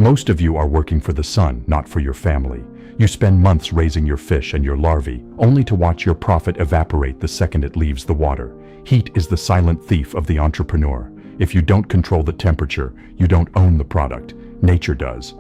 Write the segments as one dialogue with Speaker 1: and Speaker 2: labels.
Speaker 1: Most of you are working for the sun, not for your family. You spend months raising your fish and your larvae, only to watch your profit evaporate the second it leaves the water. Heat is the silent thief of the entrepreneur. If you don't control the temperature, you don't own the product. Nature does.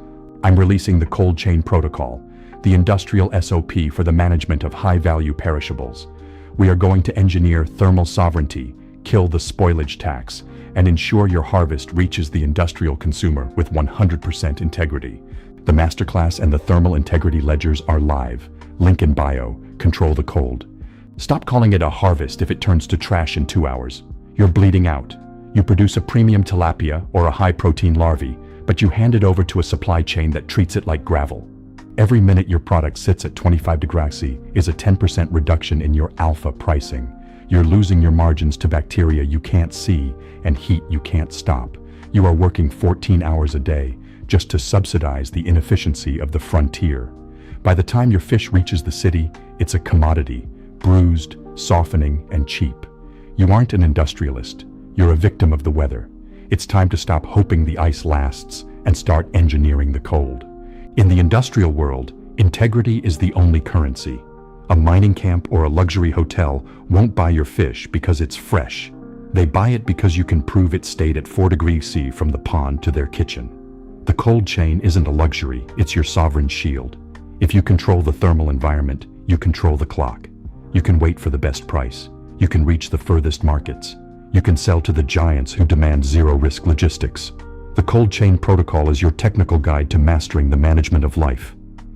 Speaker 1: I'm releasing the Cold Chain Protocol, the industrial SOP for the management of high-value perishables. We are going to engineer thermal sovereignty, kill the spoilage tax, and ensure your harvest reaches the industrial consumer with 100% integrity. The masterclass and the thermal integrity ledgers are live. Link in bio. Control the cold. Stop calling it a harvest if it turns to trash in 2 hours. You're bleeding out. You produce a premium tilapia or a high-protein larvae, but you hand it over to a supply chain that treats it like gravel. Every minute your product sits at 25 degrees C is a 10% reduction in your alpha pricing. You're losing your margins to bacteria you can't see and heat you can't stop. You are working 14 hours a day just to subsidize the inefficiency of the frontier. By the time your fish reaches the city, it's a commodity, bruised, softening, and cheap. You aren't an industrialist. You're a victim of the weather. It's time to stop hoping the ice lasts and start engineering the cold. In the industrial world, integrity is the only currency. A mining camp or a luxury hotel won't buy your fish because it's fresh. They buy it because you can prove it stayed at 4 degrees C from the pond to their kitchen. The cold chain isn't a luxury, it's your sovereign shield. If you control the thermal environment, you control the clock. You can wait for the best price. You can reach the furthest markets. You can sell to the giants who demand zero-risk logistics. The Cold Chain Protocol is your technical guide to mastering the management of life.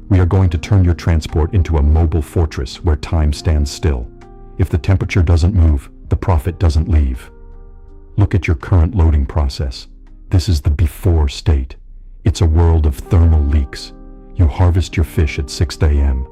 Speaker 1: We are going to turn your transport into a mobile fortress where time stands still. If the temperature doesn't move, the profit doesn't leave. Look at your current loading process. This is the before state. It's a world of thermal leaks. You harvest your fish at 6 a.m.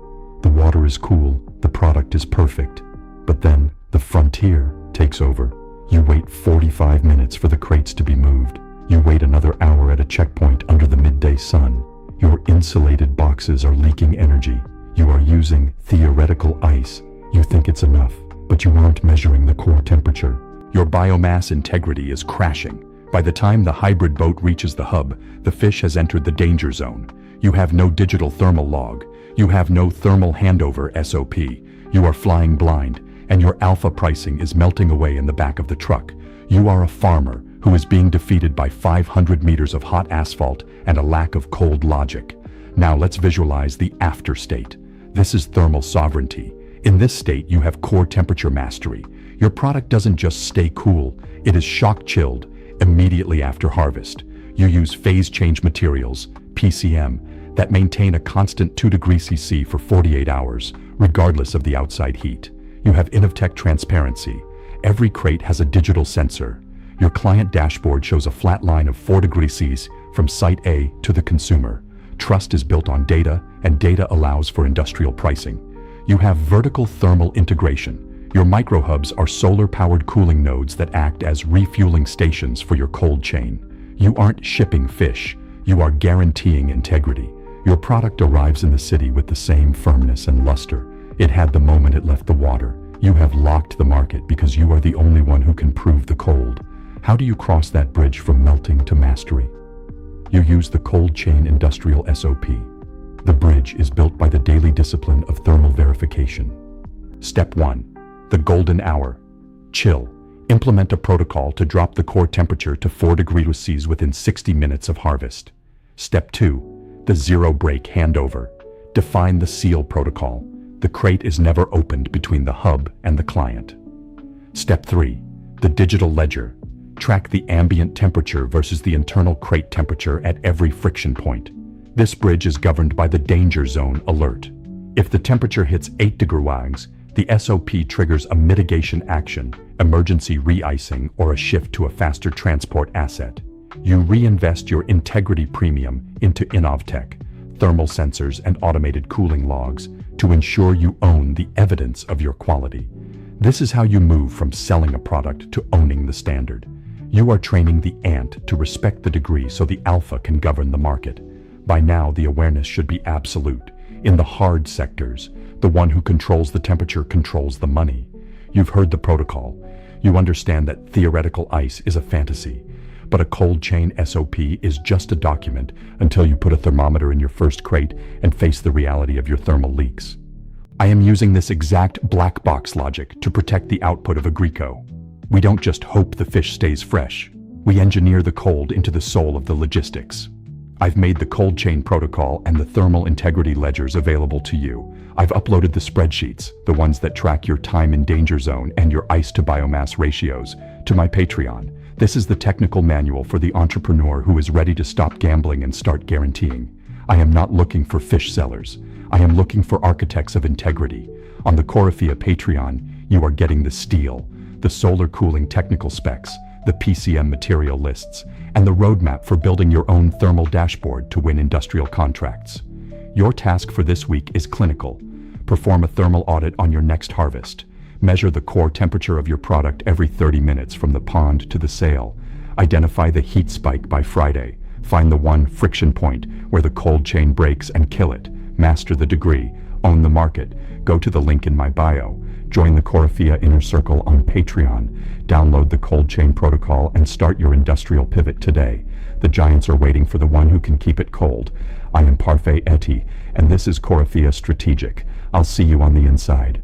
Speaker 1: The water is cool, the product is perfect. But then, the frontier takes over. You wait 45 minutes for the crates to be moved. You wait another hour at a checkpoint under the midday sun. Your insulated boxes are leaking energy. You are using theoretical ice. You think it's enough, but you aren't measuring the core temperature. Your biomass integrity is crashing. By the time the hybrid boat reaches the hub, the fish has entered the danger zone. You have no digital thermal log. You have no thermal handover SOP. You are flying blind, and your alpha pricing is melting away in the back of the truck. You are a farmer who is being defeated by 500 meters of hot asphalt and a lack of cold logic. Now let's visualize the after state. This is thermal sovereignty. In this state, you have core temperature mastery. Your product doesn't just stay cool, it is shock chilled immediately after harvest. You use phase change materials, PCM, that maintain a constant 2 degrees C for 48 hours, regardless of the outside heat. You have Innovtech transparency. Every crate has a digital sensor. Your client dashboard shows a flat line of 4 degrees C from site A to the consumer. Trust is built on data, and data allows for industrial pricing. You have vertical thermal integration. Your microhubs are solar-powered cooling nodes that act as refueling stations for your cold chain. You aren't shipping fish. You are guaranteeing integrity. Your product arrives in the city with the same firmness and luster it had the moment it left the water. You have locked the market because you are the only one who can prove the cold. How do you cross that bridge from melting to mastery? You use the Cold Chain Industrial SOP. The bridge is built by the daily discipline of thermal verification. Step 1. The golden hour. Chill. Implement a protocol to drop the core temperature to 4 degrees C within 60 minutes of harvest. Step 2. The zero break handover. Define the seal protocol. The crate is never opened between the hub and the client. Step 3. The digital ledger. Track the ambient temperature versus the internal crate temperature at every friction point. This bridge is governed by the danger zone alert. If the temperature hits 8 degrees, the SOP triggers a mitigation action, emergency re-icing, or a shift to a faster transport asset. You reinvest your integrity premium into Innovtech, thermal sensors, and automated cooling logs to ensure you own the evidence of your quality. This is how you move from selling a product to owning the standard. You are training the ant to respect the degree so the alpha can govern the market. By now, the awareness should be absolute. In the hard sectors, the one who controls the temperature controls the money. You've heard the protocol. You understand that theoretical ice is a fantasy. but a cold chain SOP is just a document until you put a thermometer in your first crate and face the reality of your thermal leaks. I am using this exact black box logic to protect the output of Agrico. We don't just hope the fish stays fresh. We engineer the cold into the soul of the logistics. I've made the cold chain protocol and the thermal integrity ledgers available to you. I've uploaded the spreadsheets, the ones that track your time in danger zone and your ice to biomass ratios, to my Patreon. This is the technical manual for the entrepreneur who is ready to stop gambling and start guaranteeing. I am not looking for fish sellers. I am looking for architects of integrity. On the Corifea Patreon, you are getting the steel, the solar cooling technical specs, the PCM material lists, and the roadmap for building your own thermal dashboard to win industrial contracts. Your task for this week is clinical. Perform a thermal audit on your next harvest. Measure the core temperature of your product every 30 minutes from the pond to the sale. Identify the heat spike by Friday. Find the one friction point where the cold chain breaks and kill it. Master the degree. Own the market. Go to the link in my bio. Join the Corifea Inner Circle on Patreon. Download the cold chain protocol and start your industrial pivot today. The giants are waiting for the one who can keep it cold. I am Parfait Eti, and this is Corifea Strategic. I'll see you on the inside.